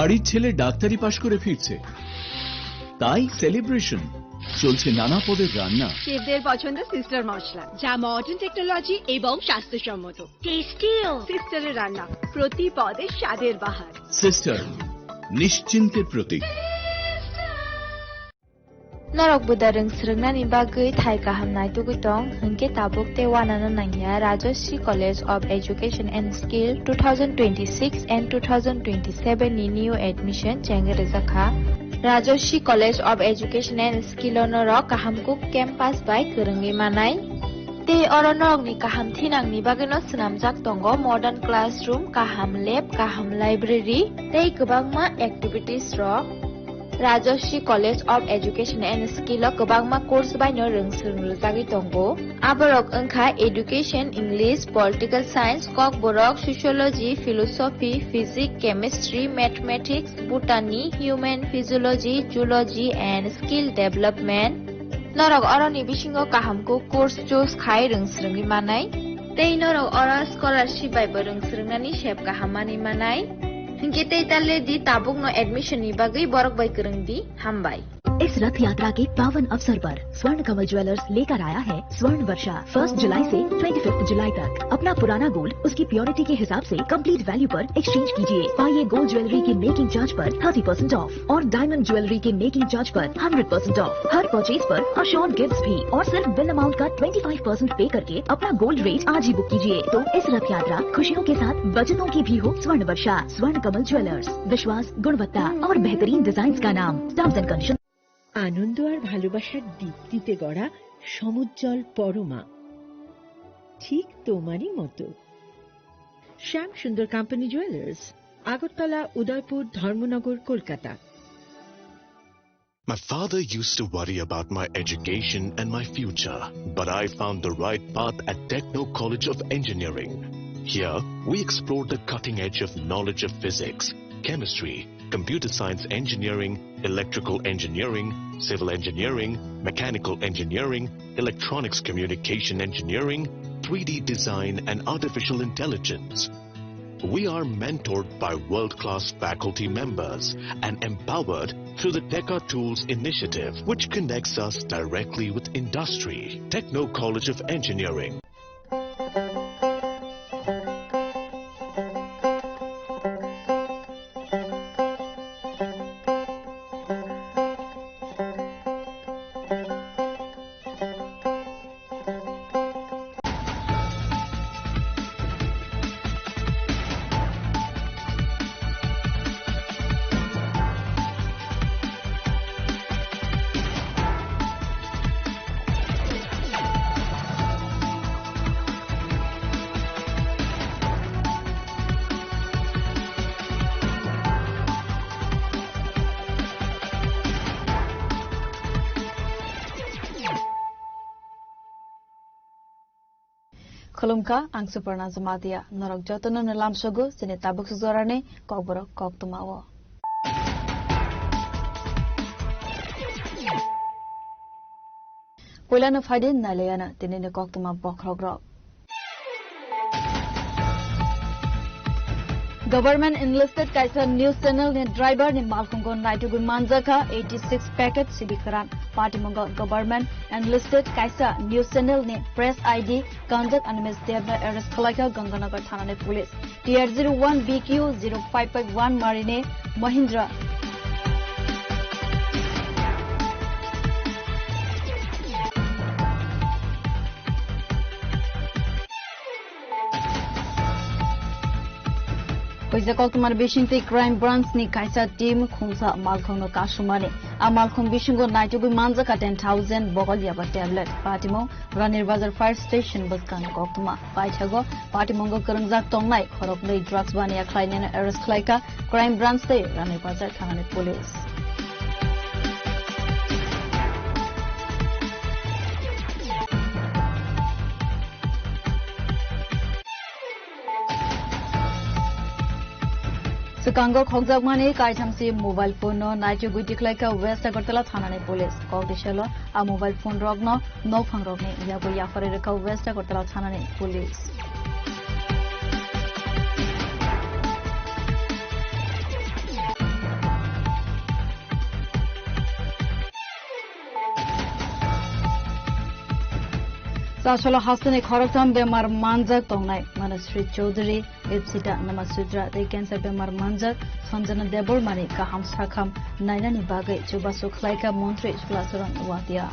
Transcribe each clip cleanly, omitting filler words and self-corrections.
বাড়ির ছেলে ডাক্তারি পাশ করে ফিরছে, তাই সেলিব্রেশন চলছে নানা পদের রান্না। শেফদের পছন্দ সিস্টার মশলা, যা মডার্ন টেকনোলজি এবং স্বাস্থ্যসম্মত। টেস্টিও সিস্টারের রান্না, প্রতি পদে স্বাদের বাহার। Sister, নিশ্চিন্তের Pratik. Norok budareng srengna ni bagai thai kaham nai tugitong hengke tabuk te wanana nangya Rajoshi College of Education and Skill 2026 and 2027 ni new admission chengereza kha Rajoshi College of Education and Skill norok kaham kuk campus by kerengi manai te oronorok ni kaham thinang ni bagai no snamjak tongo modern classroom, kaham lab, kaham library tei kwbangma activities rok Rajoshi College of Education and Skill o kwbangma course baino rongsrungjagui tongo. Aborok wngkha Education, English, Political Science, Kok Borok, Sociology, Philosophy, Physics, Chemistry, Mathematics, Botany, Human Physiology, Zoology and Skill Development. Norok oroni bisingo kahamko course choose khai rongsrungni manai. Tei norok oro scholarship bai bo rongsrungnani shep kahamani manai. Hingke tei talle di tabuk no admission ni bagai borok bai kereng di hambai. इस रथ यात्रा के पावन अवसर पर स्वर्ण कमल jewellers लेकर आया है स्वर्ण वर्षा 1 जुलाई से 25 जुलाई तक। अपना पुराना गोल्ड उसकी प्योरिटी के हिसाब से कंप्लीट वैल्यू पर एक्सचेंज कीजिए। पाइए गोल्ड ज्वेलरी की मेकिंग चार्ज पर 30% ऑफ और डायमंड ज्वेलरी के मेकिंग चार्ज पर 100% ऑफ। हर परचेज पर अशोर्ड गिफ्ट्स भी और सिर्फ बिल अमाउंट का 25% पे करके अपना गोल्ड रेट आज ही बुक कीजिए। तो इस रथ यात्रा खुशियों के साथ बचतों की भी हो। स्वर्ण वर्षा, स्वर्ण कमल ज्वेलर्स, विश्वास, गुणवत्ता और बेहतरीन डिजाइन का नाम। Terms and condition. আনন্দ আর ভালোবাসার দীপ্তিতে গড়া সমুজ্জ্বল পরমা, ঠিক তোমারই মতো। শ্যাম সুন্দর company jewellers, Agartala, Udaipur, Dharmanagar, Kolkata. My father used to worry about my education and my future, but I found the right path at Techno College of Engineering. Here, we explored the cutting edge of knowledge of physics, chemistry, computer science engineering, electrical engineering, civil engineering, mechanical engineering, electronics communication engineering, 3D design and artificial intelligence. We are mentored by world-class faculty members and empowered through the Teka Tools initiative, which connects us directly with industry. Techno College of Engineering. Khulumka ang Suparna Zamadia norok jotono nalam sogo sini tabuk suzorane kokborok kok tumawo. Polana faidin nalayana tinine kok tuma bokrogrok. Government enlisted kaisa news channel ne driver ne malkongo naitugu manjaka 86 packet sibikaran party mongo government enlisted kaisa news channel ne press ID conduct and misdemeanor arrest khalaka Ganganagar thana ne police TR01 BQ 0551 marine Mahindra Koizakok tumar bishingti crime branch ni kaisa team khungsa malkhong no kasumani a malkhong bishingo naitugu manjaka 10,000 bogol yaba tablet patimo ranir bazar fire station baskan koktuma paithago patimongo karangjak tongnai khorok nei drugs bania khlainena arrest khlaika crime branch te ranir bazar thana police Kango Khokjagmani Kaisamsi mobile phone no Naitugu Diklaika West Agartala Thanane police Kogdishalo a mobile phone rogno no phangrogne yago yafareka West Agartala Thanane police Sashala Hasani Khoroktam Bemar Manjak Tongnai Manasri Chaudhary Epsita Namasudra they cancer Bemar Manjak Sanjana Debol Mani Kaham Sakham Nainani Bagai Chubasu Klaika Montri Splasaran Watia.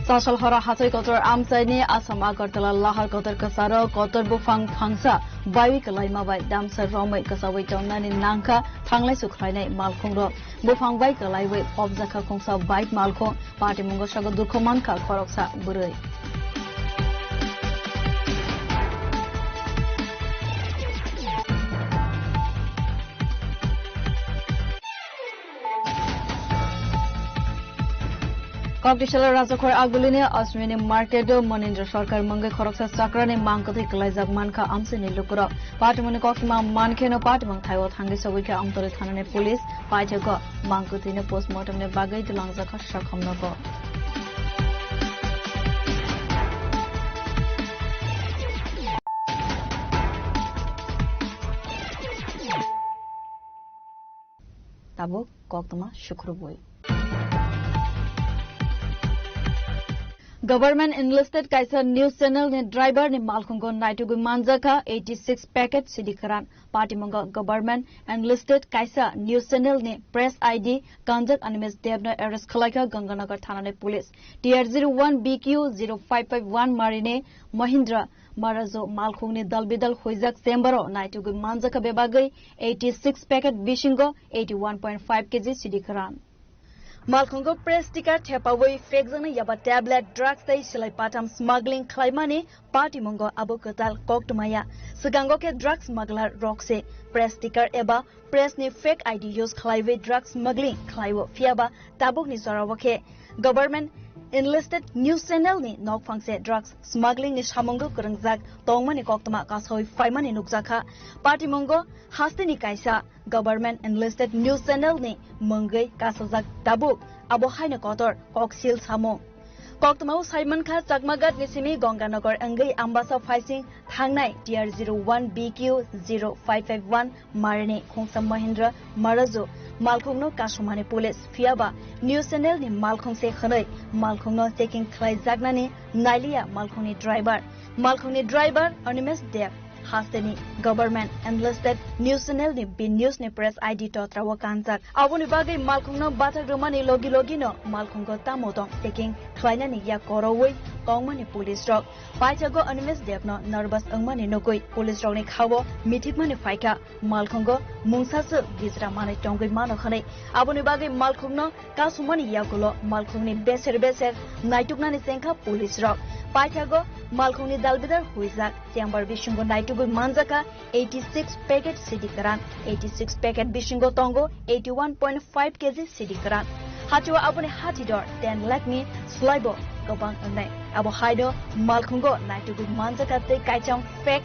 Sasal Hora Hatay Kotor Amsaini Asam Agartala Lahar Kotor Kasaro Kotor Bufang Fangsa Bawi Kalaima by Damsar Romay Kasawi Tonani Nanka Tanglai Sukraine Malkungro Bufang Bai Kalaiwe Obzaka Kongsa Bait Malko Party Mungoshago Dukomanka Koroksa Burui. Competition Razakor Aguline, Australian Market, Monindra Sharkar Manga Koroksa Sakrani, Mankati Kalaiza Manka Amsini Lukura, Partimon Kokima Mankeno Partimon Taiwo Hangisawika Amtorithanane Police, Pajago, Mankutine postmortem ne Bagay Langzaka Shakamnako. Tabo Koktama Shukruboi. Government enlisted Kaisa News Channel ne driver ne Malkhungo Naitugu Manjaka 86 packet Sidikaran Party Monga Government enlisted Kaisa News Channel ne Press ID Kanjak Animes Devna arrest Khalaka Ganganagar Thana ne Police TR01 BQ 0551 Marine Mahindra Marazo Malkhung ne Dalbidal Hoizak Sembaro Naitugu Manjaka Bebagai 86 packet Bishingo 81.5 kg Sidikaran Malkhungo press sticker Tepaway Fexana Yaba tablet drugs they Silai Patam smuggling Klaimani Party Mongo Abukatal Koktumaya Sugangoke drug smuggler Roxe press sticker Eba press ni fake ID use Klaiwe drug smuggling Klaiwo Fiaba Tabuk ni Sarawake Government enlisted news channel ni nok fangse drugs smuggling ni Shamongo Kurangjak Tongmani Koktuma Kasoi Faimani Nukjaka Party Mongo Hastini Kaisa Government enlisted news channel ni Mungai Kasajak Tabuk Abo Haina Kotor Koksil Samo Koktumau Simon Kha Chakmagat Nisimi Gonganagar Angai Ambasa Faising Thangnai TR01 BQ 0551 Marine Khongsam Mahindra Marazo Malkhungno Kasumani Police Fiaba News Channel ni Malkhung se khanai Malkhungno taking Klai Jagnani Nailia Malkhungni driver Animes Dev Hasteni Government enlisted News Channel ni B News ni Press ID Totrawa Kanjak Abuni Bagai Malkhungno Batak Romani Logi no Malkhunggo Tamotong taking Klainani Ya Korowoi Tongmani Police Rock Paitago Animes Dev no nervous Angmani Nokoi Police Rock ni Khawo Mitikmani Faika Malkhunggo Mungsasu Gizra Mani Tongoi Mano Khane Abuni Bagai Malkhungno Kasumani Yakulo Malkhungni Beser Naituknani Senka Police Rock Paitago Malkhungni Dalbidar Huizak Chamber Bishingo Naitugu Manjaka 86 packet Sidikaran 86 packet Bishingo Tongo 81.5 kg Sidikaran Hatiwa Abuni Hatidor 10 lakh me Slibo Gobang Ane Abo Haido Malkhungo Naitugu Manjaka Te Kaicham Fake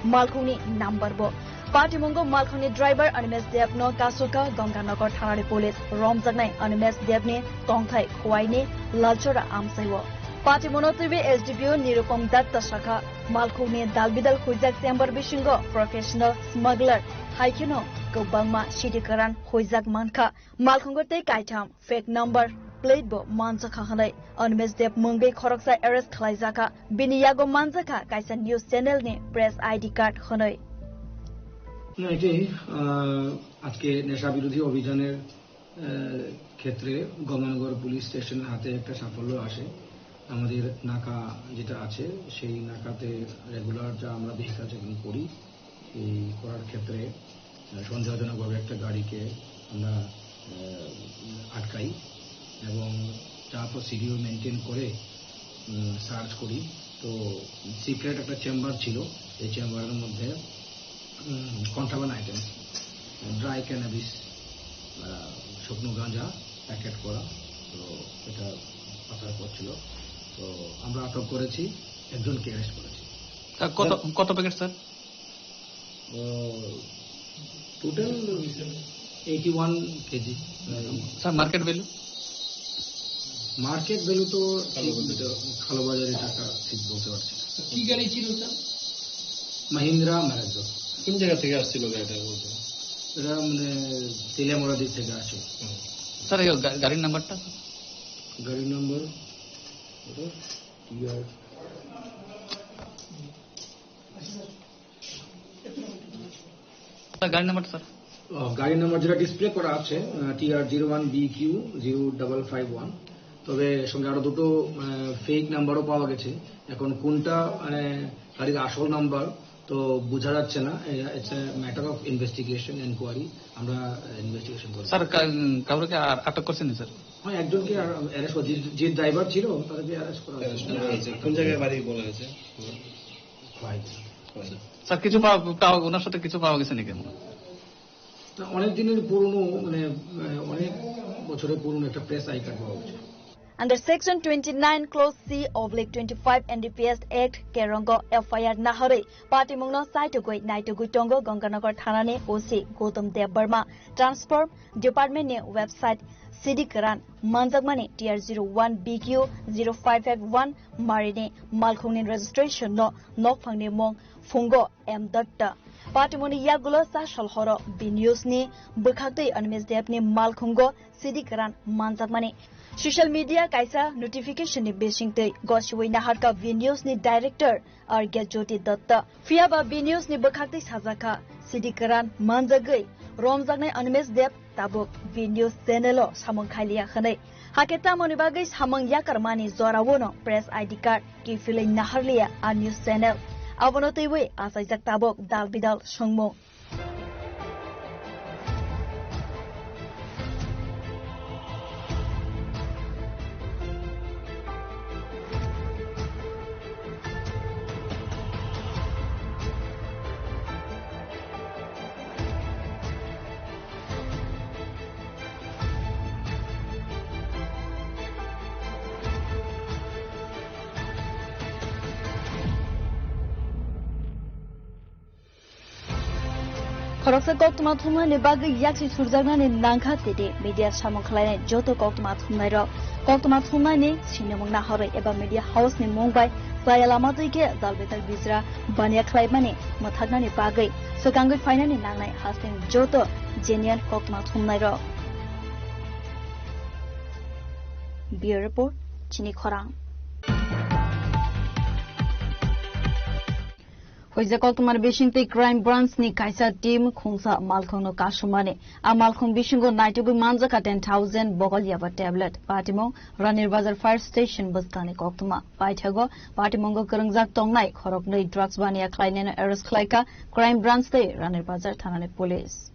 Malkhungni number bo Party Mongo Malkhungni driver Animes Devno Kasuka Ganganagar Thana Police Romjagnai Animes Devni Tongthai Khwaini Lalchora Amsaiwo Party Monotivi SDPO Nirupam Datta Shaka Malkhungni Dalbidal Huizak Chamber Bishingo Professional Smuggler Haikino Gobangma Sidikaran Huizak Manka Malkhungo Te Kaitam Fake number Plate bo Manjaka Hanai Animes Dev Mungbe Khoroksa arrest Khlaizaka Biniyago Manjaka Kaisa News Channel ni Press ID card Hanai এটি আজকে নেশা বিরোধী অভিযানের ক্ষেত্রে Ganganagar police স্টেশনের হাতে একটা সাফল্য আসে আমাদের নাকা যেটা আছে সেই নাকাতে রেগুলার যা আমরা ভেহিকল চেকিং করি এই করার ক্ষেত্রে সন্দেহজনকভাবে একটা গাড়িকে আমরা আটকাই এবং যা প্রসিডিউর মেনটেন করে সার্চ করি তো সিক্রেট একটা চেম্বার ছিল এই চেম্বারের মধ্যে কন্ট্রাব্যান্ড আইটেমস ড্রাই ক্যানাবিস শুকনো গাঁজা প্যাকেট করা তো এটা পাচার করছিল তো আমরা আটক করেছি একজনকে অ্যারেস্ট করেছি কত packet sir total 81 KG sir market value তো কালোবাজারি টাকা ঠিক বলতে পারছি কি গাড়ি ছিল স্যার মাহিন্দ্রা ম্যারাজো। কোন জায়গা থেকে আসছিল গাড়িটা বলতে? এটা মানে তেলিয়ামোড়া দিক থেকে আসে। স্যার গাড়ির নাম্বারটা? গাড়ির নাম্বার টিআর গাড়ির নাম্বারটা স্যার? গাড়ির নাম্বার যেটা ডিসপ্লে করা আছে TR 01BQ 0551। তবে সঙ্গে আরো দুটো ফেক নাম্বারও পাওয়া গেছে। এখন কোনটা মানে গাড়ির আসল নাম্বার তো বোঝা যাচ্ছে না। It's a matter of investigation enquiry. আমরা ইনভেস্টিগেশন করছি। স্যার কাউকে আটক করছেন স্যার? হ্যাঁ, একজনকে অ্যারেস্ট করা, যে ড্রাইভার ছিল তাদেরকে অ্যারেস্ট করা হয়েছে। কোন জায়গায় বাড়ি বলা গেছে? স্যার কিছু পাওয়া ওনার সাথে কিছু পাওয়া গেছে নাকি? অনেক দিনের পুরনো মানে অনেক বছরের পুরনো একটা প্রেস আই কার্ড পাওয়া গেছে। Under Section 29 Clause C/25 NDPS Act Kerongo FIR Nahare Patimungno Saitugui Naitugui Tongo Ganganagar Thanane OC Gautam Dev Burma Transport Department ne website Sidikaran Manjagmani TR01BQ 0551 Marine Malkhungni registration no Nokphangni Mong Fungo M. Datta Patimoni Yagulo Sashal Horo B News ni Bukhakti Anmis Depni Malkhungo Sidikaran Manjagmani Social media kaisa notification ni besingtei Goshui Naharka V News ni director Argya Jyoti Datta Fiaba B News ni bukhakti sajaka Sidikaran Manjagai Romjagnai Anmes Dep Tabuk V News channel o samang khailia khanai Haketa monibagai samang yakarmani zorawono press ID card ki filai naharlia a news channel Abonoteiwe asaijak tabuk dalbidal songmo Khoroksa Koktuma Thumna ni bagi yaksi surjagna ni nangkha tede media samong khlainai joto Koktuma Thumnai ro Koktuma Thumnai ni sinamong nahore eba media house ni mongbai sayalama tuike dalbetal bizra bania khlaimani mathagna ni bagai sokangai faina ni nangnai hasting joto genuine Koktuma Thumnai ro Bureau Report Chini Khorang Hoiza Koktuma Bishingte Crime Branch ni kaisa team khungsa malkhong no kasumane a malkhong bishingo naitubu manjaka 10,000 bogol yaba tablet Patimong Ranir Bazar Fire Station buskani Koktuma paithago Patimongo karangjak tongnai khoroknei drugs bania khlainena arrest khlaika Crime Branch te Ranir Bazar thanane police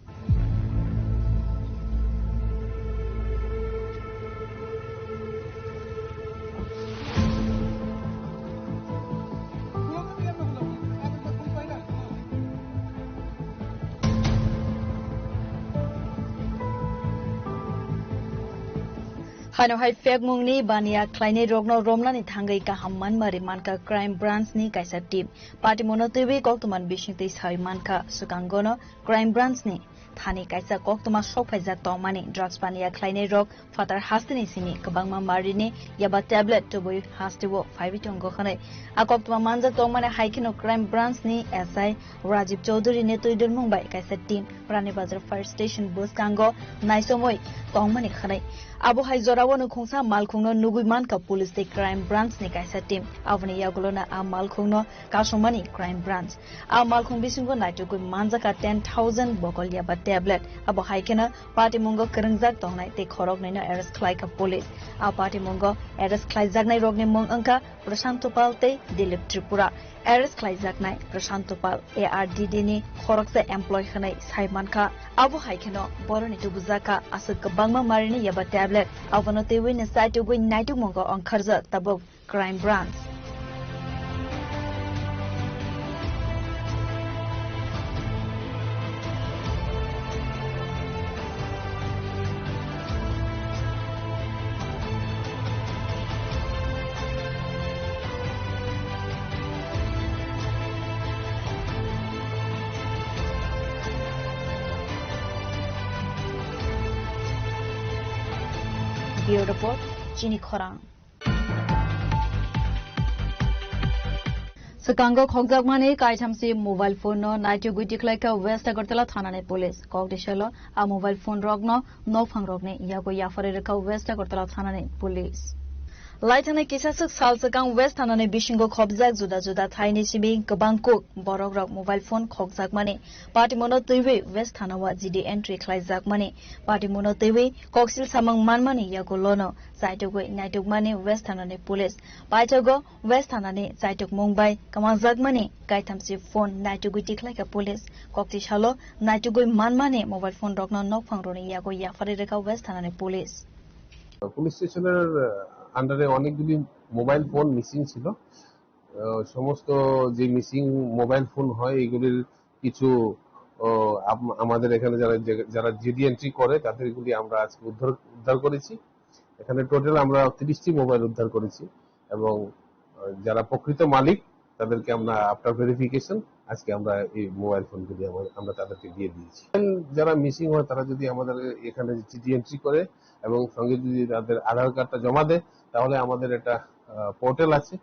Hano hai fek mungni bania klaine rogno romna ni thangai ka hamman mari manka Crime Branch ni kaisa team Patimono tewe Koktuman bishingte sai manka sukangono Crime Branch ni thani kaisa Koktuma sokphaijak tongmani drugs bania klaine rog fatar hastini sini kabangma marini yaba tablet toboi hastibo 5 tongo khane a Koktuma manjak tongmani haikino Crime Branch ni SI Rajiv Chaudhary ne toidon mumbai kaisa team Rani Bazar Fire Station buskango naisomoi tongmani khane Abu hai zorawano khungsa malkhungno nuguiman ka police te Crime Branch ni kaisa team avani yagolona a malkhungno kasomani Crime Branch a malkhung bisingo naitugui manjaka 10,000 bokol yaba tablet abo haikena Patimongo karangjak tongnai te khorok naina arrest khlaika police a Patimongo arrest khlaijak nai rogni mong angka Prashantopal te Dilip Tripura arrest khlaijak nai Prashantopal ARDD ni khoroksa employee khanai saimanka abo haikeno boroni tubuzaka asuk bangma marini yaba tablet avanote win site to win night mongo on kharja tabok Crime Branch Bureau Report Chini Khorang Sekango Khokjakmani Kaitamsi mobile phone no Naito Guitiklaika West Agartala Thanane Police Kokdishalo a mobile phone rogno no fangrogne Yago Yafareka West Agartala Thanane Police Laitane Kisasuk Salsakang West Hanane Bishingo Khobjak Juda Juda Thaini Sibi Kabangko Borogrok mobile phone Khokjakmani Party Mono Tiwi West Hanawa GD entry Klaizakmani Party Mono Tiwi Koksil Samang Manmani Yago Lono Zaitogo Naitugmani West Hanane Police Paitogo West Hanane Zaitok Mumbai Kamazakmani Gaitamsi phone Naitugu Tiklaika Police Koktishalo Naitugu Manmani mobile phone Rogno Nok Fangroni Yago Yafareka West Hanane Police police স্টেশনের আন্ডারে অনেকগুলি mobile phone missing ছিল সমস্ত যে missing mobile phone হয় এগুলির কিছু আমাদের এখানে যারা জিডি এন্ট্রি করে তাদেরগুলি আমরা আজকে উদ্ধার করেছি এখানে টোটাল আমরা 30টি মোবাইল উদ্ধার করেছি এবং যারা প্রকৃত মালিক তাদেরকে আমরা আফটার ভেরিফিকেশন আজকে আমরা এই মোবাইল ফোনগুলি আমরা তাদেরকে দিয়ে দিয়েছি যারা মিসিং হয় তারা যদি আমাদের এখানে জিডি এন্ট্রি করে এবং সঙ্গে যদি তাদের আধার কার্ডটা জমা দেয় তাহলে আমাদের একটা পোর্টাল আছে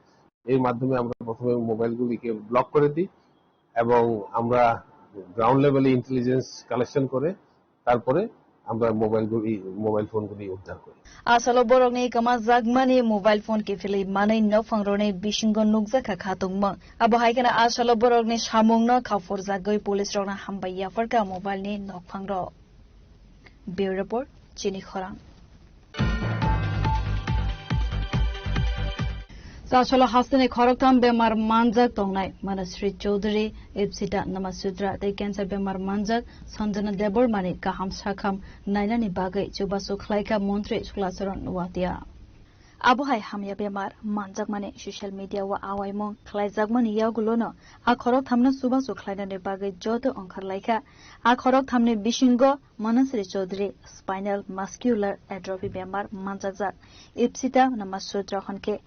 এর মাধ্যমে আমরা প্রথমে মোবাইলগুলিকে ব্লক করে দিই এবং আমরা গ্রাউন্ড লেভেলে ইন্টেলিজেন্স কালেকশন করে তারপরে আমরা মোবাইল ফোনগুলি উদ্ধার করি আসলে বরংনি কামা জাগমানি মোবাইল ফোন কেফিলি মাनै নফাংরনে বিশিঙ্গ নুকজাখা খাতংমা আবো হাইকানা আসলে বরংনি সামংনা Khafre জাগৈ police রংনা হামবাইয়া Farakka মোবাইলনি নফাংর bureau report চিনি খরাং Sashala Hastane Khoroktam Bemar Manjak Tongnai Manasri Chaudhary Ipsita Namasudra They Cancer Bemar Manjak Sanjana Debor Mani Kaham Shakham Nainani Bagai Chubasu Klaika Montre Sklasaron Watia Abuhai Hamya Bemar Manjak Mani Social Media Wa Awaimong Klaizak Mani Yagulono A Khorok Thamna Subasu Klainani Bagai Jodo Onkar Laika A Khorok Thamne Bishingo Manasri Chaudhary Spinal Muscular Atrophy Bemar Manjak Ipsita Namasudra Hanke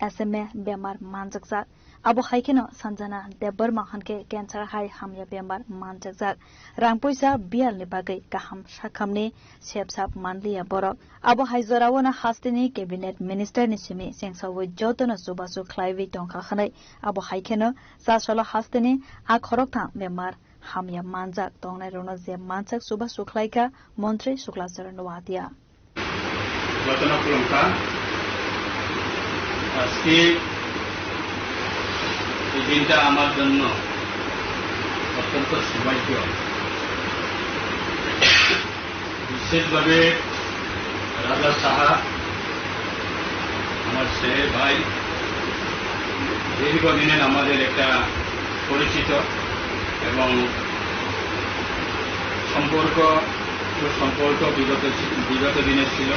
SMA Bemar Manjakzak Abu Haikino Sanjana Debor Mahanke Cancer High Hamya Bemar Manjakzak Rangpuisa Bial Nibagai Kaham Shakamni Shepsap Manlia Borok Abu Haizorawana Hastini Cabinet Minister Nishimi Sengsawi Jotona Subasu Clive Tonkahanai Abu Haikino Sashala Hastini Akhorokta Bemar Hamya Manjak Tongnai Rona Ze Manjak Subasu Klaika Montre Suklasaran Watia আজকে এই দিনটা আমার জন্য অত্যন্ত সৌভাগ্য বিশেষভাবে রাজা সাহা আমার ছেলে ভাই দীর্ঘদিনের আমাদের একটা পরিচিত এবং সম্পর্ক বিগত দিনে ছিল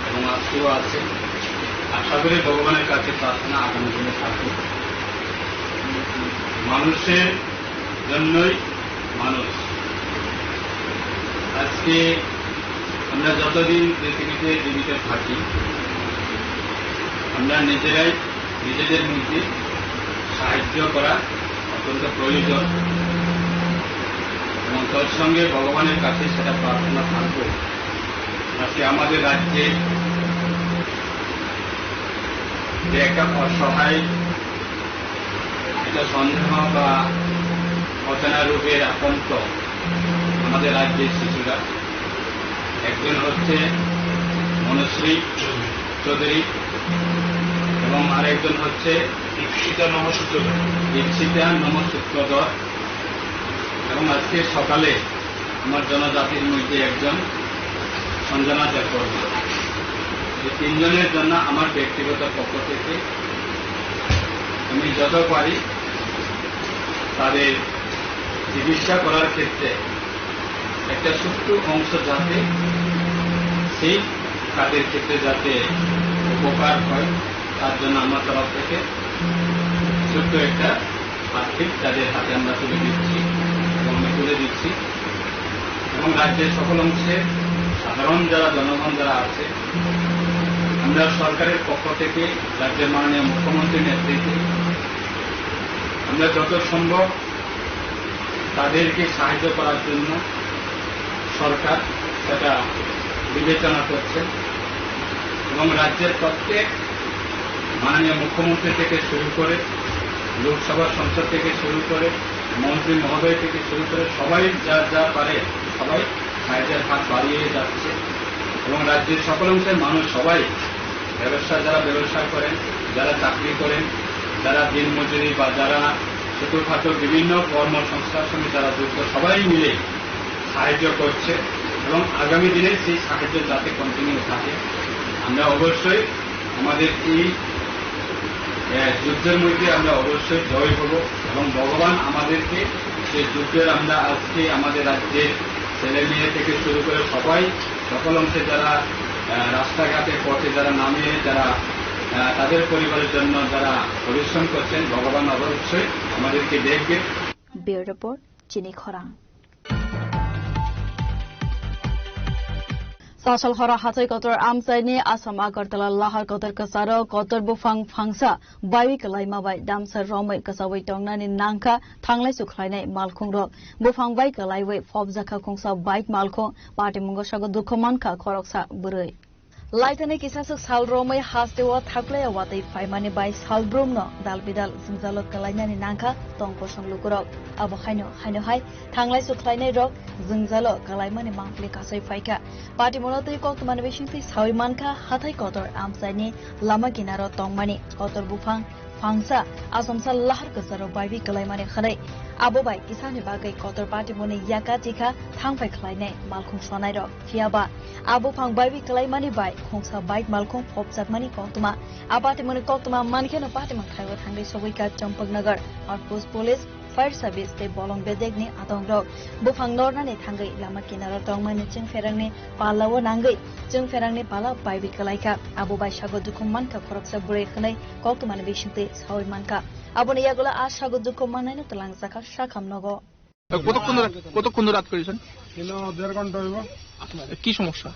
এবং আজকেও আছে আশা করি ভগবানের কাছে প্রার্থনা আগামী দিনে থাকুক মানুষের জন্যই মানুষ আজকে আমরা যতদিন পৃথিবীতে জীবিত থাকি আমরা নিজেরাই নিজেদের মধ্যে সাহায্য করা অত্যন্ত প্রয়োজন এবং তার সঙ্গে ভগবানের কাছে সেটা প্রার্থনা থাকবে আজকে আমাদের রাজ্যে যে একটা অসহায় একটা সন্দেহ বা অচেনা রোগের আতঙ্ক আমাদের রাজ্যের শিশুরা একজন হচ্ছে মনশ্রী চৌধুরী এবং আরেকজন হচ্ছে দীক্ষিতা নমসূত্রধর এবং আজকে সকালে আমার জনজাতির মধ্যে একজন সঞ্জনা দেববর্মা এই তিনজনের জন্য আমার ব্যক্তিগত পক্ষ থেকে আমি যত পারি তাদের চিকিৎসা করার ক্ষেত্রে একটা ছোট্ট অংশ যাতে সেই তাদের ক্ষেত্রে যাতে উপকার হয় তার জন্য আমার তরফ থেকে ছোট্ট একটা আর্থিক তাদের হাতে আমরা তুলে দিচ্ছি এবং আমি তুলে দিচ্ছি এবং রাজ্যের সকল অংশে সাধারণ যারা জনগণ যারা আছে আমরা সরকারের পক্ষ থেকে রাজ্যের মাননীয় মুখ্যমন্ত্রীর নেতৃত্বে আমরা যত সম্ভব তাদেরকে সাহায্য করার জন্য সরকার সেটা বিবেচনা করছে এবং রাজ্যের প্রত্যেক মাননীয় মুখ্যমন্ত্রী থেকে শুরু করে লোকসভা সংসদ থেকে শুরু করে মন্ত্রী মহোদয় থেকে শুরু করে সবাই যা যা পারে সবাই সাহায্যের হাত বাড়িয়ে যাচ্ছে এবং রাজ্যের সকল অংশের মানুষ সবাই যারা ব্যবসা করেন, যারা চাকরি করেন, যারা দিনমজুরি বা যারা ছোটখাটো বিভিন্ন কর্মসংস্থার সঙ্গে যারা যুক্ত সবাই মিলে সাহায্য করছে এবং আগামী দিনে সেই সাহায্য যাতে কন্টিনিউ থাকে। আমরা অবশ্যই আমাদের এই যুদ্ধের মধ্যে আমরা অবশ্যই জয় হব এবং ভগবান আমাদেরকে সেই যুদ্ধের আমরা আজকে আমাদের রাজ্যের ছেলে মেয়ে থেকে শুরু করে সবাই সকল অংশে যারা রাস্তাঘাটে পথে যারা নামিয়ে যারা তাদের পরিবারের জন্য যারা পরিশ্রম করছেন ভগবান অবশ্যই আমাদেরকে দেখবে। ব্যুরো রিপোর্ট চিনি খরাং। Sasal hora hatai kotor amsaini Asam Agartala lahar kotor kasaro kotor bufang fangsa bawi kalai mabai damsar romai kasawai tongnani nangka thanglai sukhlainai malkhung rok bufang bai kalai wei fobjaka khongsa bike malkhung party mungosago dukhomanka khoroksa burui Laitane kisasuk salromai hastewa thaklaya watai faimani bai salbrumno dalbidal singjalot kalainani nangka tongposong lukurok abo khaino hai thanglai sukhlainai rok jingjalo kalaimani mangpli kasai faika party monotoi kokmani besingti sawi manka hathai kotor amsaini lama kinaro tongmani kotor bufang fangsa asomsal lahar kasaro baibi kalaimani khanai abo bai kisani bagai kotor party moni yaka tika thangpai khlainai malkhung sonai rok fiaba abo phang baibi kalaimani bai khongsa bike malkhung phopjatmani koktuma apati moni koktuma mankheno party mang khaiwa thangai soboika champaknagar outpost police fire service te bolong bedegni atongrok bufang nornani thangai lama kinaro tongmani chingferangni palawo nangai chingferangni pala baibi kalaika abo bai sago dukhum manka khoroksa burai khnai koktumani bishinte sawi manka aboni yagola আর সাগর দুঃখ মানাইনো তলাং জাকা শাখাম নগো কতক্ষণ রাত করেছেন? 1.5 ঘন্টা হইব। কি সমস্যা?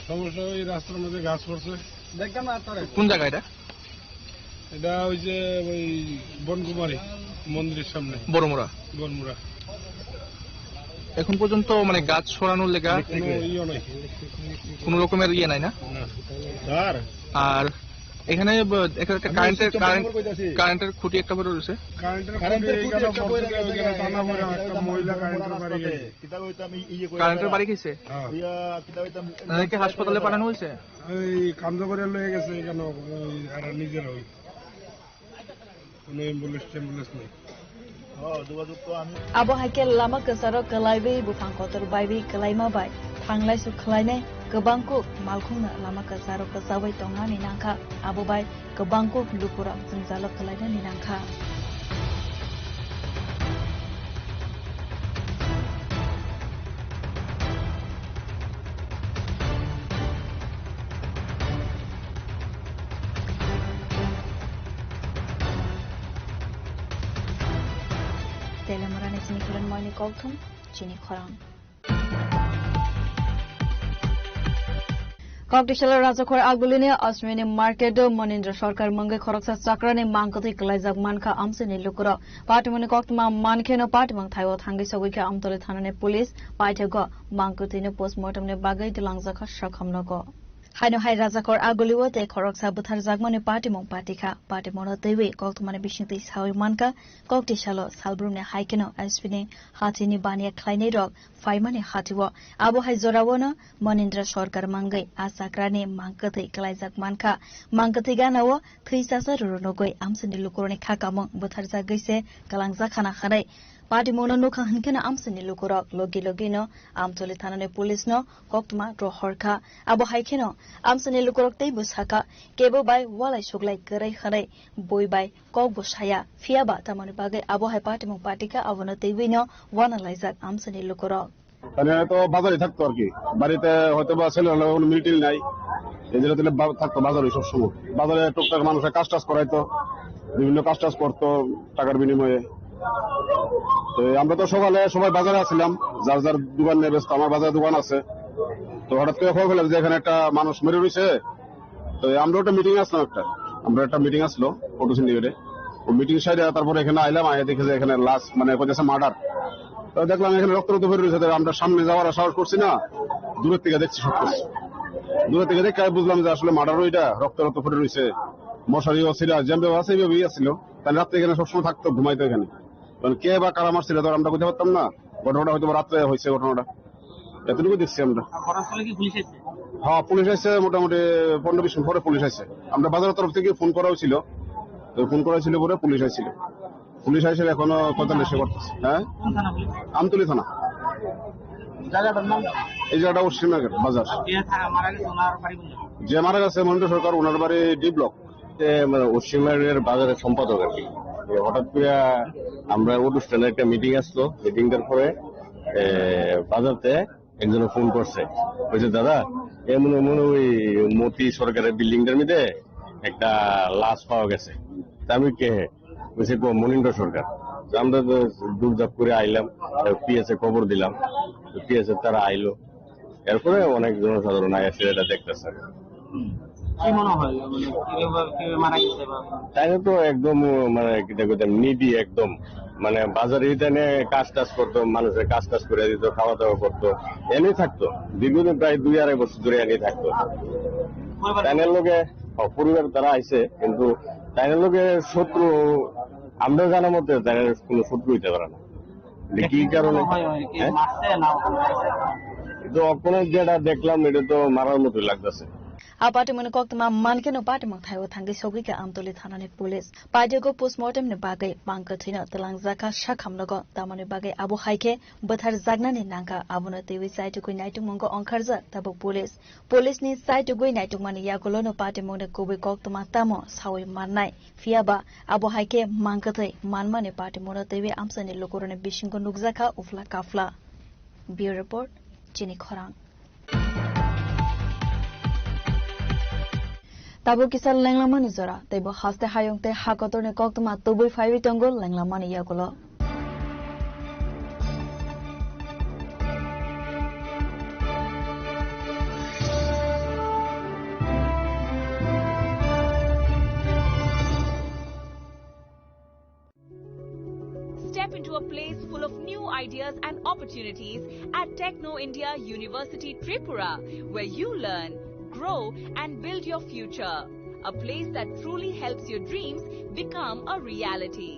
সমস্যা ওই রাস্তার মধ্যে গাছ পড়ছে। কোন জায়গা এটা? এটা ওই যে ওই বনকুমারী মন্দিরের সামনে বনমুড়া। এখন পর্যন্ত মানে গাছ সরানোর লেগা কোন রকমের ইয়ে নাই না? আর এখানে কারেন্টের খুঁটি একটা বড় রয়েছে। কারেন্টের বাড়ি গেছে, হাসপাতালে পাঠানো হয়েছে। কান্দ করে লয়ে গেছে কেন নিজের কোনো অ্যাম্বুলেন্স নেই। abo hakel lama kasaro kalaibi bufang kotor baibi kalaima bai thanglai su khlainai kebangku malkhungna lama kasaro kasawai tongani nangkha abo bai kebangku lukura jingjalo khlainani nangkha Telemorane sini kiran moini kokthum chini khorang Koktishala Rajakhor Agulini Asmini Market Monindra Sarkar Mangai Khoroksa Sakrani Mangkati Klaizak Manka Amsini Lukura Partimoni Koktma Mankeno Partimang Thaiwa Thangi Sawika Amtole Thanane Police Paithego Mangkutini Postmortem ne Bagai Dilangjaka Shakhamnogo Haino hai Rajakhor Aguliwote Khoroksa Buthar Jagmani Partimong Patika Partimono Dewi Koktmani Bishingti Sawi Manka Koktishalo Salbrumne Haikeno Aspini Hatini Bania Kleine Rok Faimani Hatiwo Abo hai Zorawona Monindra Sarkar Mangai Asakrani Mangkati Klaizak Manka Mangkati Ganawo Thisasa Runogoi Amsini Lukuroni Khakamong Buthar Jagaise Kalangjakhana Khanai Partimono Nukha Hankena Amsini Lukurok Logi Logino Amtole Thanane Police no Koktma Rohorka Abo Haikeno Amsini Lukurok Tei Busaka Kebo Bai Walai Suglai Kerai Khanai Boi Bai Kok Busaya Fiaba Tamani Bagai Abo Hai Partimong Patika Avono Tewino Wana Laizak Amsini Lukurok তাহলে তো বাজারে থাকতো আর কি, বাড়িতে হয়তো বা ছেলে হলে কোনো মিলিটারি নাই, এই জন্য তাহলে থাকতো বাজারে সবসময়। বাজারে টুকটাক মানুষের কাজ টাজ করাইতো, বিভিন্ন কাজ টাজ করতো টাকার বিনিময়ে। তো আমরা তো সকালে সবাই বাজারে আসছিলাম, যার যার দোকান নিয়ে ব্যস্ত। আমার বাজারে দোকান আছে। তো হঠাৎ করে খবর পেলাম যে এখানে একটা মানুষ মেরে রয়েছে। তো আমরা একটা মিটিং আসলাম, একটা মিটিং আসলো ফটো সিন্ডিকেটে। ও মিটিং সাইডে তারপরে এখানে আইলাম, আইয়া দেখে যে এখানে লাশ মানে কইতেছে মার্ডার। তো দেখলাম এখানে রক্ত বের রয়েছে। আমরা সামনে যাওয়ার সাহস করছি না, দূরের থেকে দেখছি সব কিছু। দূরের থেকে দেখে বুঝলাম যে আসলে মার্ডার ওইটা রক্ত ফেটে রয়েছে। মশারিও ছিল যেভাবে আছে এইভাবেই আসছিল, তাহলে রাত্রে এখানে সবসময় থাকতো, ঘুমাইতো এখানে। কারণ কে বা কারা মারছিল তো আমরা বুঝতে পারতাম না, ঘটনাটা হয়তো রাত্রে হয়েছে ঘটনাটা, এতটুকু দেখছি আমরা। হ্যাঁ, পুলিশ আসছে মোটামুটি 15-20 মিনিট পরে পুলিশ আসছে। আমরা বাজারের তরফ থেকে ফোন করাও ছিল, ফোন করা ছিল পরে পুলিশ আসছিল। পুলিশ আসে এখনো কথা নেশে করতেছে। হ্যাঁ, আমতলী থানা। এই জায়গাটা পশ্চিম বাজার। যে মারা গেছে মনিটর সরকার, ওনার বাড়ি ডি ব্লক, পশ্চিমের বাজারের সম্পাদক আর কি। হঠাৎ করে আমরা অনুষ্ঠানে একটা মিটিং আসলো, মিটিংটার পরে বাজারতে একজন ফোন করছে, বলছে দাদা এমন মনে ওই মতি সরকারের বিল্ডিংটার মধ্যে একটা লাশ পাওয়া গেছে। আমি কে? বলছে মনিন্দ্র সরকার। আমরা দূরদাপ করে আইলাম, পিএসএ খবর দিলাম, পিএসএ তারা আইলো, এরপরে অনেক জনসাধারণ এসে এটা দেখতেছে। তাই তো একদম মানে নিডি, একদম মানে বাজারে কাজ টাজ করতো, মানুষের কাজ টাজ করে দিত, খাওয়া দাওয়া করতো, এনেই থাকতো দীর্ঘদিন, প্রায় 2-2.5 বছর ধরে এনেই থাকতো। তাইনের লোকে পরিবার তারা আইছে, কিন্তু তাইনের লোকে শত্রু আমরা জানার মধ্যে তাইনের কোনো শত্রু হইতে পারে না। কি কারণে কিন্তু অপনের যেটা দেখলাম এটা তো মারার মতোই লাগতেছে। Aparte mene kok tama man ke no pate mak thayo thangi sogri ke amtoli thana ne police paide ko postmortem ne bagai pangka thina talang zaka shakham logo tamane bagai abu haike bathar jagna ne nangka abuna tewi site ko naitung mongo onkharja tabo police ni site go naitung mane ya golo no pate mone ko be kok tama tamo sawi marnai fiaba abu haike mangka thai manma ne pate mona tewi amsane lokorone bishingo nukjaka ufla kafla. Bureau report Chini Khorang. Tabo kisal lenglamani zora tebo haste hayongte hakotorne koktuma toboi 5 tongol lenglamani yagulo. Step into a place full of new ideas and opportunities at Techno India University Tripura, where you learn, grow and build your future. A place that truly helps your dreams become a reality.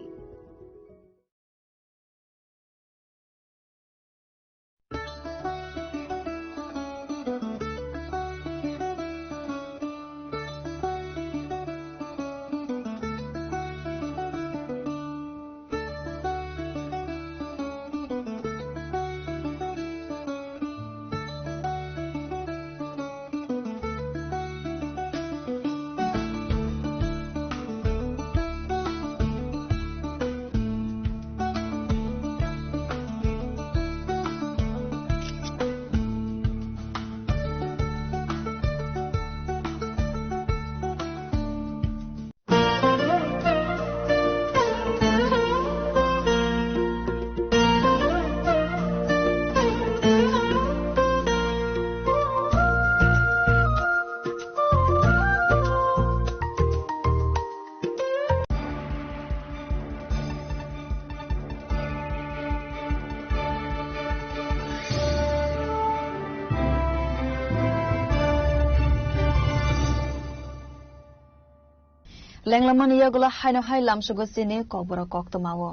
Lenglaman yagulo haino hai lamsugo sini kobora koktomawo.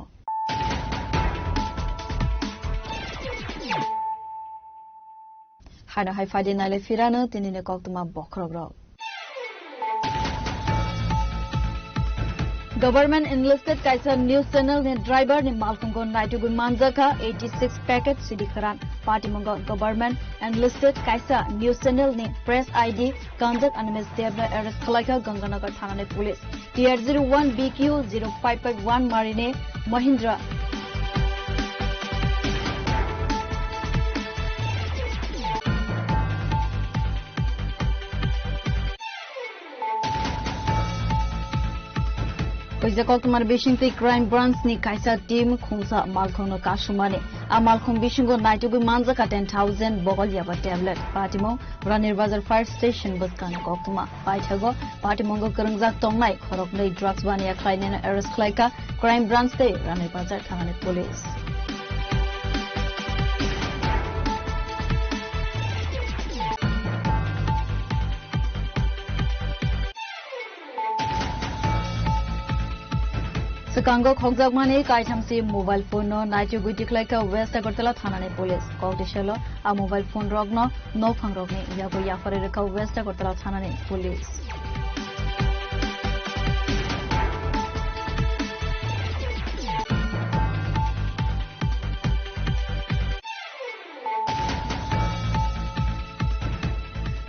Haino hai fadi nale firano tinine koktoma bokrogro. Government enlisted kaisa news channel ne driver ne malkungo naitugu manjaka 86 packet cd kharan party mongo government enlisted kaisa news channel ne press id conduct and misdevna arrest khalaka ganganagar thana ne police TR01 BQ 0551 marine Mahindra Oizakok tumar Bishingti crime branch ni kaisa team khungsa malkhong no kasumane a malkhong bishingo naitugu manjaka 10,000 bogol yaba tablet patimo Ranir Bazar fire station buskan koktuma paithago patimongo karangjak tongnai khorok nei drugs bania khlainena arrest khlaika crime branch te Ranir Bazar thana police Kango Khokjakmani Kaitamsi mobile phone no Naiju Guitiklaika West Agartala Thanani Police Kokdishelo a mobile phone rogno no phangrogni Yago Yafareka West Agartala Thanani Police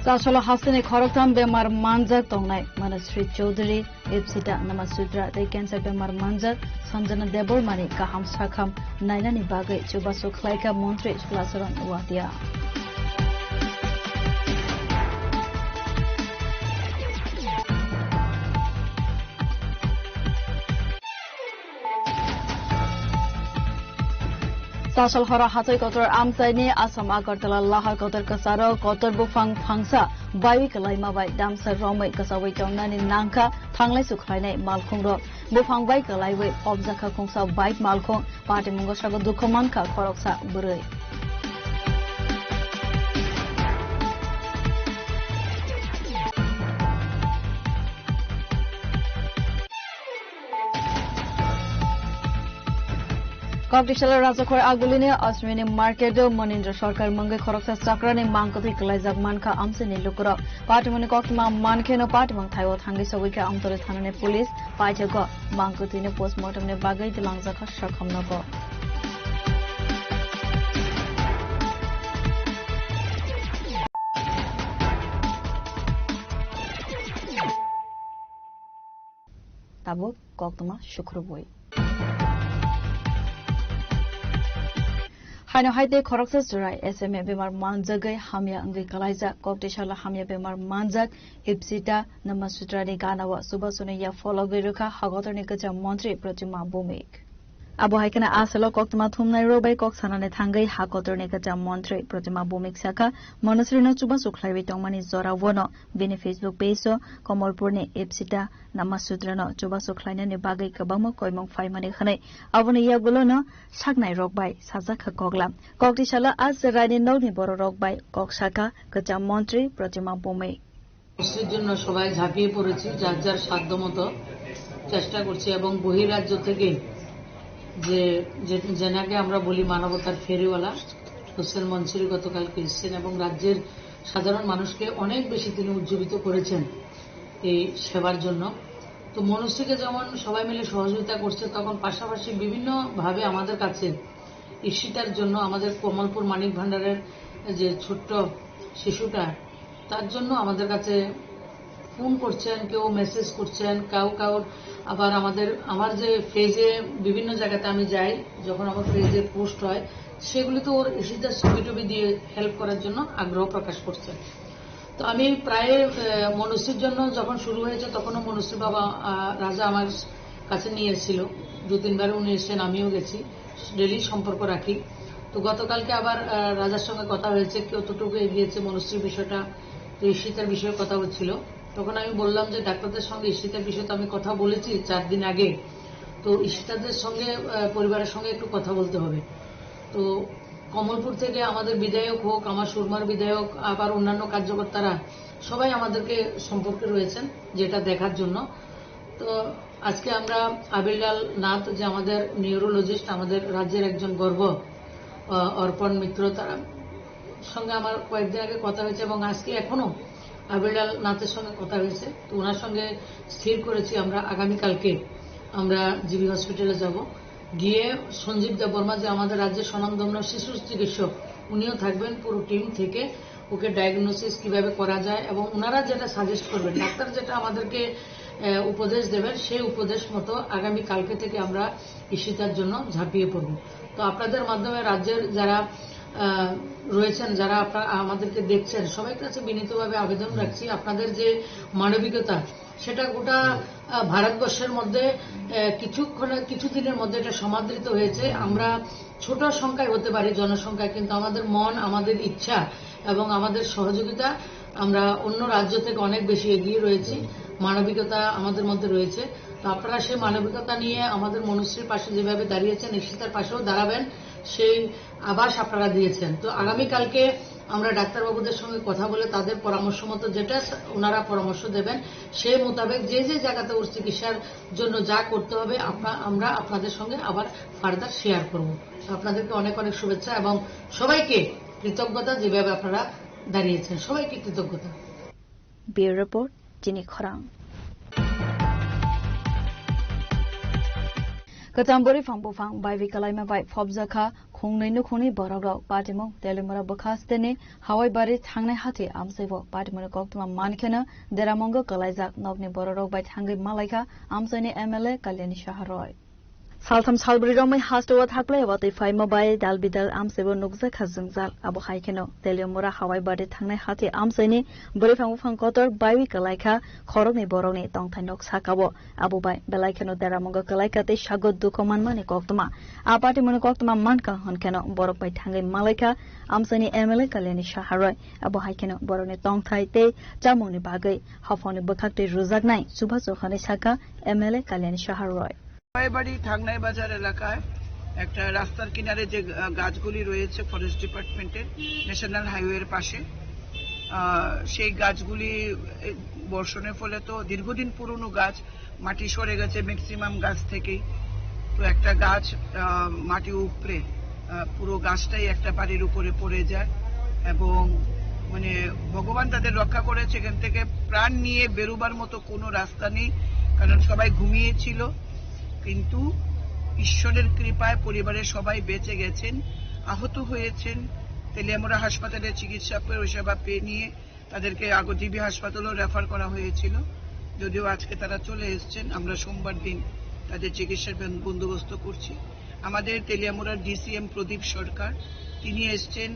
Sacholo Hasani Khoroktam Bemar Manjak Tongnai Manasri Chaudhary Ipsita Namasudra they cancer Bemar Manjak Sanjana Debor Mani Kaham Sakham Nainani Bagai Chubasu Klaika Montre Plasaran Watia Sachol Hora Hatoi Kotor Amtaini Asam Agartala Lahar Kotor Kasaro Kotor Bufang Phangsa Bawi Kalaima Bai Damsa Romai Kasawi Tongnani Nangka Thanglai Sukhlainai Malkhungro Bufang Bai Kalaiwe Objaka Khungsa Bike Malkhung Party Mungosago Dukhomanka Khoroksa Burui Competition Razakor Aguline, Australian Market, Monindra Shorkar Munga Koroksa Sakrani, Mankoti, Kalazak Manka, Amsini Lukura, Partimoni Kokma, Mankeno, Partimon, Taiwo, Hangisawika, Amtorithanane Police, Pajago, Mankotine postmortem ne Bagai, the Langzaka Shakamnako. Tabo, Koktuma, Shukruboi. Haino haide Khoroksa Surai SMA Bemar Manjagai Hamya Angi Kalaiza Koktishala Hamya Bemar Manjak Ipsita Namasutrani Ganawa Subasuniya Followiruka Hagotorni Kaja Montri Pratima Bumik Abo Haikana Asalo Koktuma Thumnai Robai Koksanane Thangai Hagotorni Kaja Montri Pratima Bumik Saka Monasrino Chubasuklai Tongmani Zora Wono Bini Facebook page Komolpurni Ipsita Namasutrano Chubasuklaina ni Bagai Kabamo Koimong Faimani Khane Avoni Yagulono Sagnai Rokbai Sazaka Koglam Koktishala as Rani Nogni Boro Rokbai Koksaka Kaja Montri Pratima Bumik মুসলির জন্য সবাই ঝাঁপিয়ে পড়েছি যার যার সাধ্যমতো চেষ্টা করছি এবং বহিরাজ্য থেকে যে যেনাকে আমরা বলি মানবতার ফেরিওয়ালা হোসেন মনসুরি গতকালকে এসেছেন এবং রাজ্যের সাধারণ মানুষকে অনেক বেশি তিনি উজ্জীবিত করেছেন এই সেবার জন্য তো মনসুরিকে যেমন সবাই মিলে সহযোগিতা করছে তখন পাশাপাশি বিভিন্ন ভাবে আমাদের কাছে ঈশিতার জন্য আমাদের কমলপুর মানিক ভান্ডারের যে ছোট্ট শিশুটা তার জন্য আমাদের কাছে ফোন করছেন কেউ মেসেজ করছেন কাউর আবার আমার যে পেজে বিভিন্ন জায়গাতে আমি যাই যখন আমার পেজে পোস্ট হয় সেগুলিতে ওর ঈশিতার ছবি দিয়ে হেল্প করার জন্য আগ্রহ প্রকাশ করছেন তো আমি প্রায় মনসুরির জন্য যখন শুরু হয়েছে তখনও মনসুরি বাবা রাজা আমার কাছে নিয়ে এসেছিল 2-3 বার উনি এসেছেন আমিও গেছি ডেইলি সম্পর্ক রাখি তো গতকালকে আবার রাজার সঙ্গে কথা হয়েছে কতটুকু এগিয়েছে মনসুরির বিষয়টা তো ঈশিতার বিষয়ে কথা হচ্ছিল তখন আমি বললাম যে ডাক্তারদের সঙ্গে ঈশিতার বিষয়ে তো আমি কথা বলেছি 4 দিন আগে তো ঈশিতাদের সঙ্গে পরিবারের সঙ্গে একটু কথা বলতে হবে তো কমলপুর থেকে আমাদের বিধায়ক হোক আমার সুরমার বিধায়ক আবার অন্যান্য কার্যকর্তারা সবাই আমাদেরকে সম্পর্কে রয়েছেন যেটা দেখার জন্য তো আজকে আমরা আবিরলাল নাথ যে আমাদের নিউরোলজিস্ট আমাদের রাজ্যের একজন গর্ব অর্পণ মিত্র তারা সঙ্গে আমার কয়েকদিন আগে কথা হয়েছে এবং আজকে এখনো আবিরলাল নাথের সঙ্গে কথা হয়েছে তো ওনার সঙ্গে স্থির করেছি আমরা আগামীকালকে আমরা জিবি হসপিটালে যাব গিয়ে সঞ্জীব দেববর্মা যে আমাদের রাজ্যের স্বনামধন্য শিশু চিকিৎসক উনিও থাকবেন পুরো টিম থেকে ওকে ডায়াগনোসিস কিভাবে করা যায় এবং ওনারা যেটা সাজেস্ট করবেন ডাক্তার যেটা আমাদেরকে উপদেশ দেবেন সেই উপদেশ মতো আগামীকালকে থেকে আমরা ঈশিতার জন্য ঝাঁপিয়ে পড়ব তো আপনাদের মাধ্যমে রাজ্যের যারা রয়েছেন যারা আপনারা আমাদেরকে দেখছেন সবার কাছে বিনীতভাবে আবেদন রাখছি আপনাদের যে মানবিকতা সেটা গোটা ভারতবর্ষের মধ্যে কিছুদিনের মধ্যে এটা সমাদৃত হয়েছে আমরা ছোট সংখ্যায় হতে পারি জনসংখ্যা কিন্তু আমাদের মন আমাদের ইচ্ছা এবং আমাদের সহযোগিতা আমরা অন্য রাজ্য থেকে অনেক বেশি এগিয়ে রয়েছি মানবিকতা আমাদের মধ্যে রয়েছে তো আপনারা সেই মানবিকতা নিয়ে আমাদের মনুষ্যের পাশে যেভাবে দাঁড়িয়েছেন ঈশিতার পাশেও দাঁড়াবেন সেই আভাস আপনারা দিয়েছেন তো আগামীকালকে আমরা ডাক্তারবাবুদের সঙ্গে কথা বলে তাদের পরামর্শ মতো যেটা ওনারা পরামর্শ দেবেন সেই মোতাবেক যে যে জায়গাতে ওর চিকিৎসার জন্য যা করতে হবে আমরা আপনাদের সঙ্গে আবার ফার্দার শেয়ার করব। আপনাদেরকে অনেক অনেক শুভেচ্ছা এবং সবাইকে কৃতজ্ঞতা, যেভাবে আপনারা দাঁড়িয়েছেন সবাইকে কৃতজ্ঞতা। ব্যুরো রিপোর্ট, জিনি খরাং। Katambori phang bufang bai vikalaima bai phobjaka khongnai no khoni borok patimo telimora bakhastene hawai bari thangnai hati amsaibo patimona koktuma mankhena deramongo kalaijak nokni borok bai thangai malaika amsaini MLA Kalyani Shaharoi Saltham salbri romai hastowa thaklai watai faima bai dalbidal amsaibo nukja khajungjal abo haikeno telimora hawai bari thangnai hati amsaini bori phang bufang kotor bai vikalaika khorokni borokni tongthai nok sakabo abo bai belaikeno deramongo kalaikate sagot dukoman mane koktuma apati mone koktuma manka honkeno borok bai thangai malaika amsaini MLA Kalyani Shaharoi abo haikeno borokni tongthai te chamoni bagai hafoni bokhakte rujaknai subhaso khane saka MLA Kalyani Shaharoi বাড়ি থাংনাই বাজার এলাকায় একটা রাস্তার কিনারে যে গাছগুলি রয়েছে forest ডিপার্টমেন্টের ন্যাশনাল হাইওয়ের পাশে, সেই গাছগুলি বর্ষণের ফলে তো দীর্ঘদিন পুরনো গাছ, মাটি সরে গেছে ম্যাক্সিমাম গাছ থেকেই। তো একটা গাছ মাটি উপড়ে পুরো গাছটাই একটা বাড়ির উপরে পড়ে যায় এবং মানে ভগবান তাদের রক্ষা করেছে। এখান থেকে প্রাণ নিয়ে বেরোবার মতো কোনো রাস্তা নেই, কারণ সবাই ঘুমিয়েছিল। কিন্তু ঈশ্বরের কৃপায় পরিবারের সবাই বেঁচে গেছেন, আহত হয়েছেন। তেলিয়ামুড়া হাসপাতালে চিকিৎসা পরিষেবা পেয়ে নিয়ে তাদেরকে জিবি হাসপাতালেও রেফার করা হয়েছিল, যদিও আজকে তারা চলে এসছেন। আমরা সোমবার দিন তাদের চিকিৎসার বন্দোবস্ত করছি। আমাদের তেলিয়ামুড়ার DCM প্রদীপ সরকার তিনি এসছেন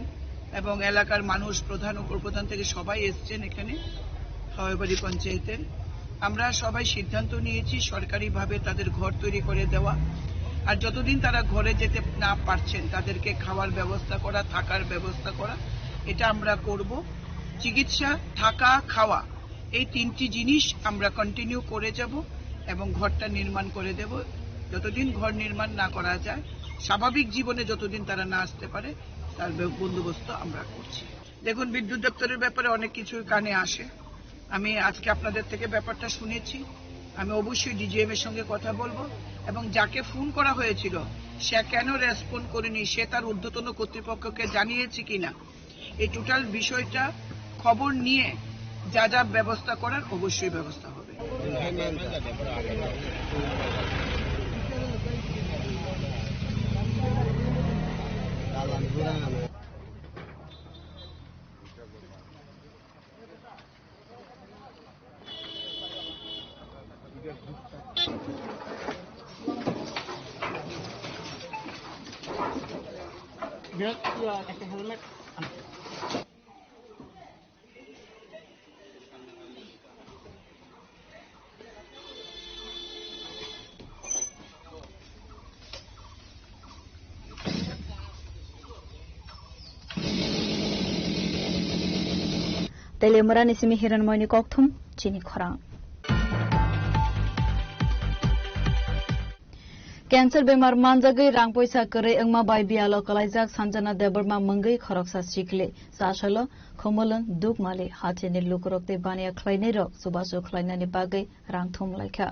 এবং এলাকার মানুষ, প্রধান উপপ্রধান থেকে সবাই এসছেন এখানে হাওয়াইবাড়ি পঞ্চায়েতের। আমরা সবাই সিদ্ধান্ত নিয়েছি সরকারিভাবে তাদের ঘর তৈরি করে দেওয়া, আর যতদিন তারা ঘরে যেতে না পারছেন তাদেরকে খাওয়ার ব্যবস্থা করা, থাকার ব্যবস্থা করা, এটা আমরা করব। চিকিৎসা, থাকা, খাওয়া এই তিনটি জিনিস আমরা কন্টিনিউ করে যাব এবং ঘরটা নির্মাণ করে দেব। যতদিন ঘর নির্মাণ না করা যায়, স্বাভাবিক জীবনে যতদিন তারা না আসতে পারে, তার বন্দোবস্ত আমরা করছি। দেখুন, বিদ্যুৎ দপ্তরের ব্যাপারে অনেক কিছু কানে আসে। আমি আজকে আপনাদের থেকে ব্যাপারটা শুনেছি। আমি অবশ্যই DGM এর সঙ্গে কথা বলবো এবং যাকে ফোন করা হয়েছিল সে কেন রেসপন্ড করেনি, সে তার ঊর্ধ্বতন কর্তৃপক্ষকে জানিয়েছে কিনা, এই টোটাল বিষয়টা খবর নিয়ে যা যা ব্যবস্থা করার অবশ্যই ব্যবস্থা হবে। একটা helmet Telimura nisimi hiranmoyni kokthum chini khorang Cancer bemar manjagai rang poisa kare engma bai bialo kalaijak sanjana deborma mangai khoroksa sikle sasalo khomolan dukmale hatene lukrokte bania khlaine rok subaso khlainani bagai rang thum laika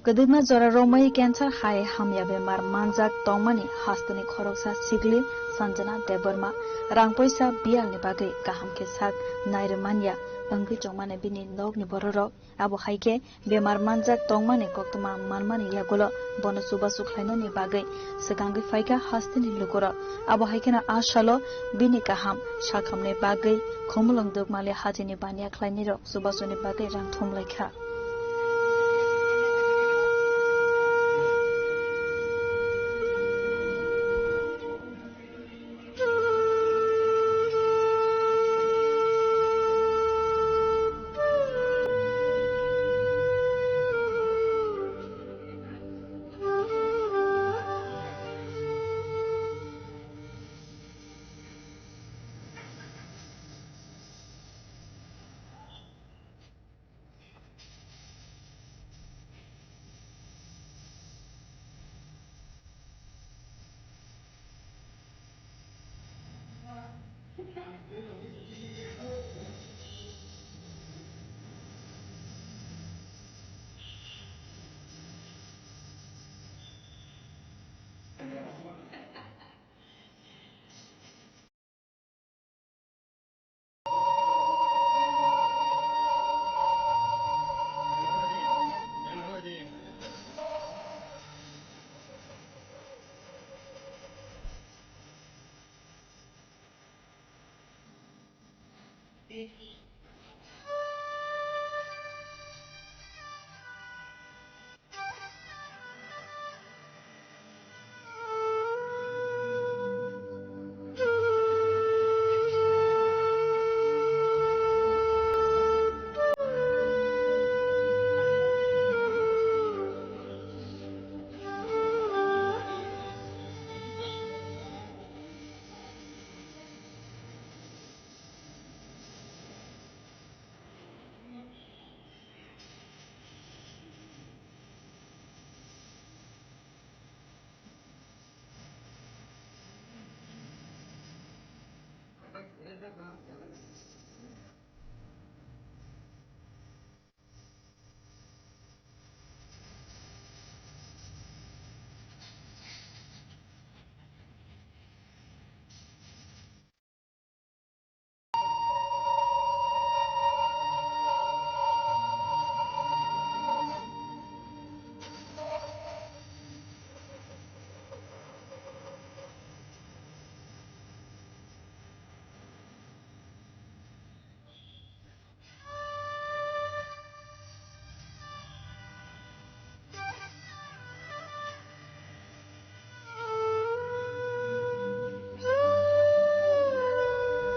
Kadima jora romai cancer hai hamya bemar manjak tongmani hastani khoroksa sikle sanjana deborma rang poisa bialni bagai kaham ke sak nairmania Bangki chongmane bini nog ni bororok abo haike bemar manjak tongmane koktuma manmani yagolo bono suba sukhlaino ni bagai sekangi faika hastini lukoro abo haikena ashalo bini kaham sakhamne bagai khomulong dogmale hajini bania khlaini rok subasoni bagai rang thumlaikha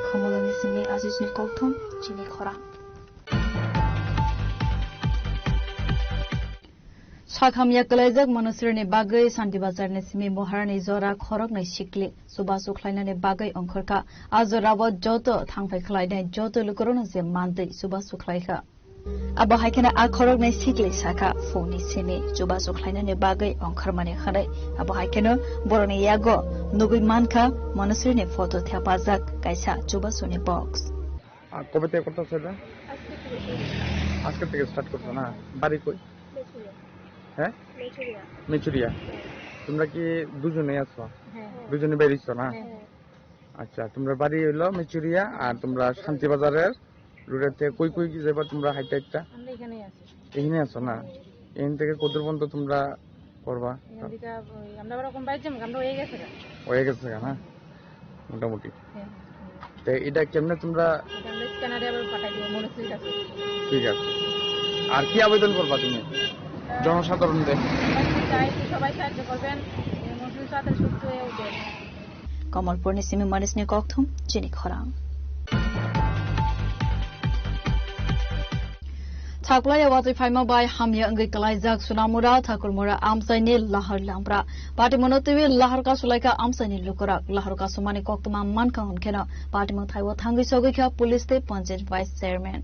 Komolani sini azizul koltum jini khora. Sakhamya kalajak manusrni bagai Santi Bazar ni simi moharni zora khorok nai sikli subasu khlainani bagai ongkhorka azorabo joto thangfai khlainai joto lukorona je mandai subasu khlaika abo haikena a khorok nai sikli saka phone simi subasu khlainani bagai ongkhormani khanai abo haikena boroni yago nugui manka manusrni photo thapajak kaisa subasuni box কবে থেকে করতেছ এটা আজকে থেকে start করছো না বাড়ি কই হ্যাঁ মেচুরিয়া তোমরা কি দুজনে আছো দুজনে বেরিয়েছো না আচ্ছা তোমরা বাড়ি হইলো মেচুরিয়া আর তোমরা শান্তি বাজারের রোডের থেকে কই কই কি যাবা তোমরা হাইটা একটা আমরা এখানেই আছি এখানে আছো না এখান থেকে কত পর্যন্ত তোমরা করবা আমরা ওরকম বাইরে যাবো আমরা হয়ে গেছে না মোটামুটি তো এটা কেমনে তোমরা স্ক্যানারে আবার পাঠাই দিব মনসির কাছে ঠিক আছে আর কি আবেদন করবা তুমি জনসাধারণদের সবাই সাহায্য করবেন মনসির সাথে সুস্থ হয়ে উঠবেন কমলপুর নিসিমি মানিসনি ককথুম চিনি খরাং Thaklaya wati faima bai hamya angai kalaijak sunamura thakurmura amsaini lahar lambra party monotiwi lahar ka sulaika amsaini lukurak lahar ka sumani koktuma manka hunkena party mo thaiwa thangi sogikha police te panchayat vice chairman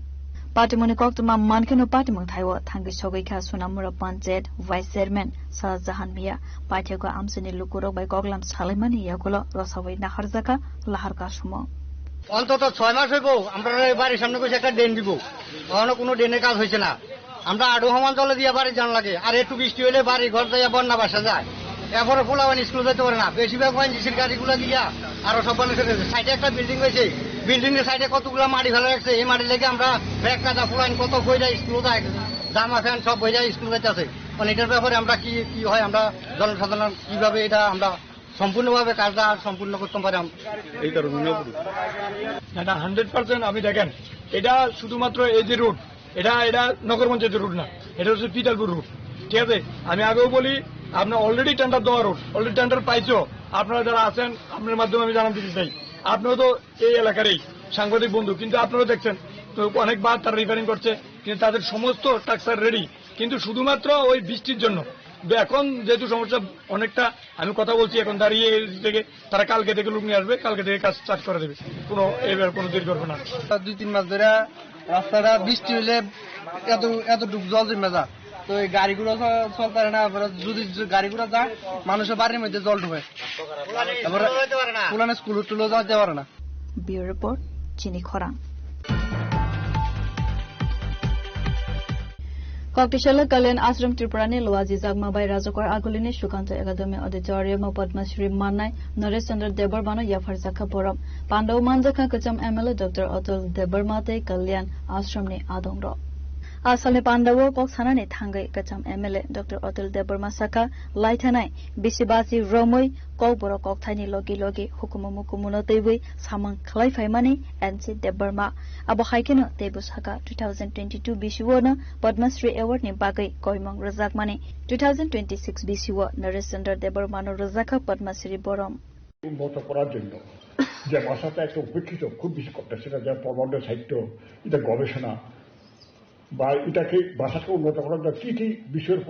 party moni koktuma mankeno party mo thaiwa thangi sogikha sunamura panchayat vice chairman Shahjahan Mia party ko amsaini lukurok bai koglam salaimani yagulo rosawai naharjaka lahar ka sumo অন্তত 6 মাস হইব আমরা বাড়ির সামনে কইছে একটা drain দিব এখনো কোনো ড্রেনের কাজ হইছে না আমরা আড়ু সমান জলে দিয়া বাড়ি জান লাগে আর একটু বৃষ্টি হইলে বাড়ি ঘর যাইয়া বন্যা বাসা যায় এরপরে ফুলাবান স্কুল যেতে পারে না বেশিরভাগ ওয়াইনজিসির গাড়িগুলো দিয়া আরো সব মানুষের সাইডে একটা বিল্ডিং হয়েছে বিল্ডিং এর সাইডে কতগুলো মাটি ফেলা রাখছে এই মাটি লেগে আমরা ব্যাগ কাদা ফুলাইন কত বইরা স্কুল যায় জামা ফ্যান সব বইরা স্কুল যাইতেছে মানে এটার ব্যাপারে আমরা কি কি হয় আমরা জনসাধারণ কিভাবে এটা আমরা সম্পূর্ণভাবে কাজটা সম্পূর্ণ করতে পারি এই কারণে এটা 100% আমি দেখেন এটা শুধুমাত্র এই যে রুট এটা নগর পঞ্চায়েতের রুট না এটা হচ্ছে পিতালপুর রুট ঠিক আছে আমি আগেও বলি আপনার অলরেডি টেন্ডার দেওয়া রুট অলরেডি টেন্ডার পাইছো আপনারা যারা আছেন আপনার মাধ্যমে আমি জানাতে চাই আপনারা তো এই এলাকারই সাংবাদিক বন্ধু কিন্তু আপনারা দেখছেন তো অনেকবার তারা রিপেয়ারিং করছে কিন্তু তাদের সমস্ত টাকসার রেডি কিন্তু শুধুমাত্র ওই বৃষ্টির জন্য এখন যেহেতু সমস্যা অনেকটা আমি কথা বলছি এখন দাঁড়িয়ে থেকে তারা কালকে থেকে লোক নিয়ে আসবে কালকে থেকে কাজ স্টার্ট করে দেবে কোনো এবার কোনো দেরি করবে না 2-3 মাস ধরে রাস্তাটা বৃষ্টি হইলে এতটুকু জল জমে যায় তো এই গাড়িগুলো চলতে পারে না যদি গাড়িগুলো যায় মানুষের বাড়ির মধ্যে জল ঢুকে তারপরে পুরানো স্কুল টুলো যেতে পারে না ব্যুরো রিপোর্ট চিনি খরাং Koktishala Kalyan Ashram Tripurani Luaji Jagma by Rajakor Agulini Shukanta Academy Auditorium Padma Shri Manai Naresh Chandra Debarmano Yafar Zakapuram Pandav Manjaka Kacham MLA Dr. Atul Debarmate Kalyan Ashram ni Adongro Asale Pandawo Koksanani Tangai Kacham MLA Dr. Atul Debarma Saka Laitanai Bisibasi Romoi Kokboro Kokthani Logi Logi Hukumumukumono Tewi Samang Klai Faimani NC Debarma Abo Haikeno Tebu Saka 2022 Bishiwona Padma Shri Award ni Bagai Koimong Razakmani 2026 Bishiwa Naresh Chandra Debarmano Razaka Padma Shri Borom উন্নত করার জন্য যে ভাষাটা একটা উপেক্ষিত খুব বেশি করতে সেটা যা প্রবন্ধ সাহিত্য এটা গবেষণা বা এটাকে ভাষাকে উন্নত করার জন্য কি কি বিষয়ের